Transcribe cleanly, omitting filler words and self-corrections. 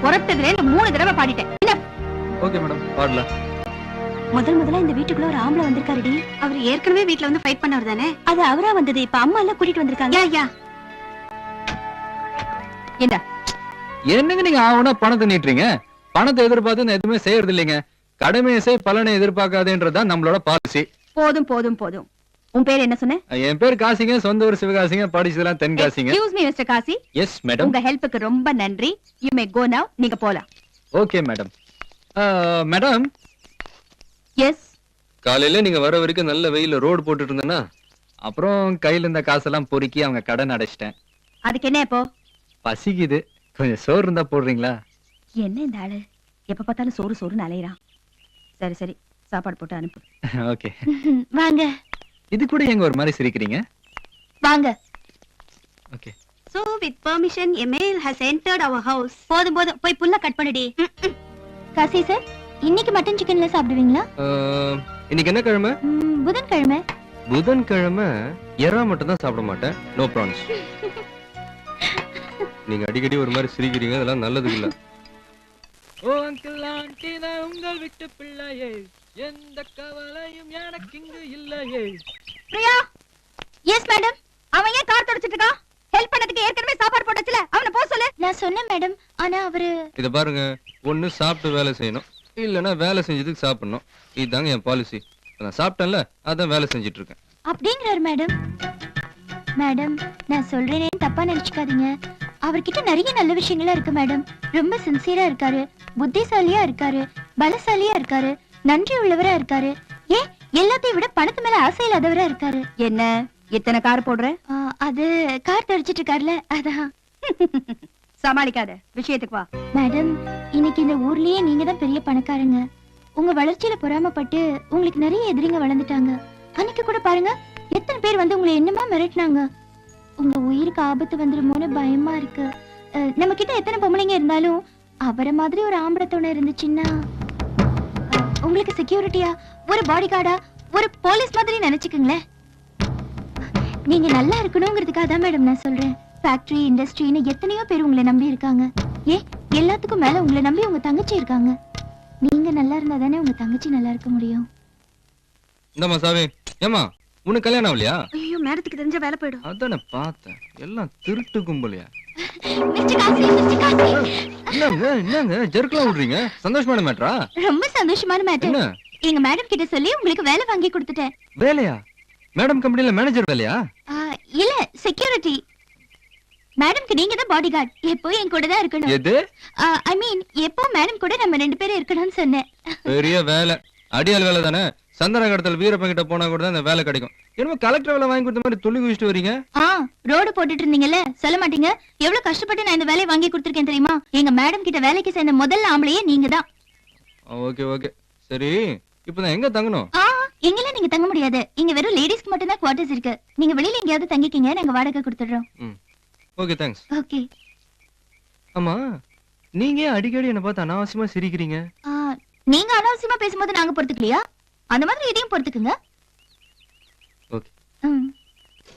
புறத்ததுல இந்த 3 தடவை பாடிட்டேன். Okay madam, பாடலாம். முதல்ல இந்த வீட்டுக்குள்ள ஒரு ஆம்பளை வந்திருக்காருடி. அவர் ஏற்கனவே வீட்ல வந்து ஃபைட் பண்ணவர் தானே? அது அவரா வந்தது. இப்ப அம்மா எல்லாம் கூட்டிட்டு வந்திருக்காங்க. யா என்ன என்னங்க நீங்க ஆவனா பணத்தை நீட்டுறீங்க? பணத்தை எதிர்பார்த்து நான் எதுவுமே செய்யறது இல்லைங்க. கடமையை செய், பலனை எதிர்பார்க்காதேன்றதுதான் நம்மளோட பாலிசி. போதும் போதும் போதும். உன் பேர் என்ன சொன்ன? என் பேர் காசிங்க, சொந்த ஊர் சிவகாசிங்க, படிச்சதெல்லாம் தென்காசிங்க. Excuse me mister Kasi. Yes madam. உங்க ஹெல்ப்புக்கு ரொம்ப நன்றி. யூ மே கோ நவ. நீங்க போலாம். Okay madam. மேடம். எஸ். காலையில நீங்க வர வரைக்கும் நல்ல வெயில ரோடு போட்டுட்டு இருந்தேன்னா அப்புறம் கையில இருந்த காசெல்லாம் பொறுக்கி அவங்க கடன் அடைச்சிட்டேன். அதுக்கு என்ன இப்போ? பசிக்குது, கொஞ்சம் சோறு இருந்தா போடுறீங்களா? என்ன இந்த ஆளு எப்ப பார்த்தாலும் சோறு சோறுன்னு அலையறான். சரி சரி, சாப்பாடு போட்டு அனுப்பு. ஓகே. வாங்க. இது கூட எங்க ஒரு மாதிரி சிரிக்கிறீங்க? வாங்க. Okay. So with permission a male has entered our house. போதும் போதும், போய் புல்ல கட் பண்ணுடி. காசி சார், இன்னைக்கு மட்டன் சிக்கன்ல சாப்பிடுவீங்களா? இன்னைக்கு என்ன கிழமை? புதன்கிழமை. புதன்கிழமை எறா மட்டும் தான் சாப்பிட மாட்டேன். No prawns. நீங்க அடிக்கடி ஒரு மாதிரி சிரிக்கிறீங்க, அதெல்லாம் நல்லது இல்ல. ஓ அங்கிள் ஆண்டி, நான் உங்கள் விட்டு பிள்ளையே, எந்த கவலையும் எனக்கு இங்கு இல்லையே. பிரியா. Yes madam. அவன் ஏன் கார் தொடச்சிட்டு இருக்கான்? ஹெல்ப் பண்ணதுக்கு ஏற்கனவே சாப்பாடு போட்டுச்சுல, அவனை போ சொல்லு. நான் சொன்னேன் மேடம், ஆனா அவரு. இத பாருங்க, ஒண்ணு சாப்பிட்டு வேலை செய்யணும், இல்லனா வேலை செஞ்சதுக்கு சாப்பிடணும். இதுதாங்க என் பாலிசி. நான் சாப்பிட்டேன்ல, அதான் வேலை செஞ்சிட்டு இருக்கேன். அப்படிங்கறாரு மேடம். மேடம், நான் சொல்றேனே தப்பா நினைச்சுக்காதீங்க. அவர்கிட்ட நிறைய நல்ல விஷயங்களா இருக்கு மேடம். ரொம்ப சின்சியரா இருக்காரு, புத்திசாலியா இருக்காரு, பலசாலியா இருக்காரு, நன்றி உள்ளவரா இருக்காரு. ஏன் எல்லாத்தையும் விட பணத்து மேல ஆசை இல்லாதவரா இருக்காரு. என்ன இத்தனை கார் போடுற? அது கார் தடிச்சிட்டு இருக்காருல, அதான். சமாளிக்காத, விஷயத்துக்கு வா. மேடம், இன்னைக்கு இந்த ஊர்லயே நீங்க தான் பெரிய பணக்காரங்க. உங்க வளர்ச்சியில பொறாமப்பட்டு உங்களுக்கு நிறைய எதிரிங்க வளர்ந்துட்டாங்க. அன்னைக்கு கூட பாருங்க, எத்தனை பேர் வந்து உங்களை என்னமா மிரட்டினாங்க. உங்க உயிருக்கு ஆபத்து வந்துருமோன்னு பயமா இருக்கு. நம்ம கிட்ட எத்தனை பொம்பளைங்க இருந்தாலும் அவரை மாதிரி ஒரு ஆம்பளை துணை இருந்துச்சுன்னா உங்களுக்கு செக்யூரிட்டியா, ஒரு பாடி கார்டா, ஒரு போலீஸ் மாதிரி நினைச்சுக்குங்களேன். நீங்க நல்லா இருக்கணுங்கிறதுக்காக தான் மேடம் நான் சொல்றேன். ஃபேக்டரி, இண்டஸ்ட்ரின்னு எத்தனையோ பேர் உங்களை நம்பி இருக்காங்க. எல்லாத்துக்கும் மேல உங்களை நம்பி உங்க தங்கச்சி இருக்காங்க. நீங்க நல்லா இருந்தா தானே உங்க தங்கச்சி நல்லா இருக்க முடியும். இந்தமா சாவி. ஏமா, உனக்கு கல்யாணம் ஆகலையா? ஐயோ, மேடத்துக்கு தெரிஞ்ச வேலை போயிடும். அதானே பார்த்தேன், எல்லாம் திருட்டு கும்பலையா? என்னங்க ஜெர்க்கெல்லாம் விடுறீங்க? சந்தோஷமான மேட்டரா? ரொம்ப சந்தோஷமான மேட்டர். எங்க மேடம் கிட்ட சொல்லி உங்களுக்கு வேலை வாங்கி கொடுத்துட்டேன். வேலையா? மேடம் கம்பெனில மேனேஜர் வேலையா? இல்ல, செக்யூரிட்டி. மேடம்க்கு நீங்க தான் பாடி கார்டு. எப்போ என் கூட தான் இருக்கணும். எது? ஐ மீன், எப்போ மேடம் கூட நம்ம 2 பேரும் இருக்கணும்னு சொன்னேன். பெரிய வேலை, அடியால் வேலை தானே. சந்தன கடத்தல் வீரப்பன் கிட்ட போனா கூட தான் இந்த வேலை கிடைக்கும். என்னமோ கலெக்டர் வேலை வாங்கி கொடுத்த மாதிரி துள்ளி குதிச்சிட்டு வரீங்க. ரோடு போட்டுட்டு இருந்தீங்கல்ல, சொல்ல மாட்டீங்க எவ்வளவு கஷ்டப்பட்டு நான் இந்த வேலையை வாங்கி கொடுத்திருக்கேன் தெரியுமா? எங்க மேடம் கிட்ட வேலைக்கு சேர்ந்த முதல் ஆம்பளையே நீங்க தான். ஓகே ஓகே, சரி. இப்போ நான் எங்க தங்கணும்? எங்கெல்லாம் நீங்க தங்க முடியாது. இங்க வெறும் லேடிஸ்க்கு மட்டும் தான் குவார்டர்ஸ் இருக்கு. நீங்க வெளியில எங்கயாவது தங்கிக்கீங்க, நாங்க வாடகை கொடுத்துடுறோம். Okay, thanks. ஓகே. ஆமா, நீங்க அடிக்கடி என்ன பார்த்து அனாவசியமா சிரிக்கிறீங்க. நீங்க அனாவசியமா பேசும்போது நாங்க பொறுத்துக்கலையா? அந்த மாதிரி இதையும் பொறுத்துக்குங்க. ஓகே.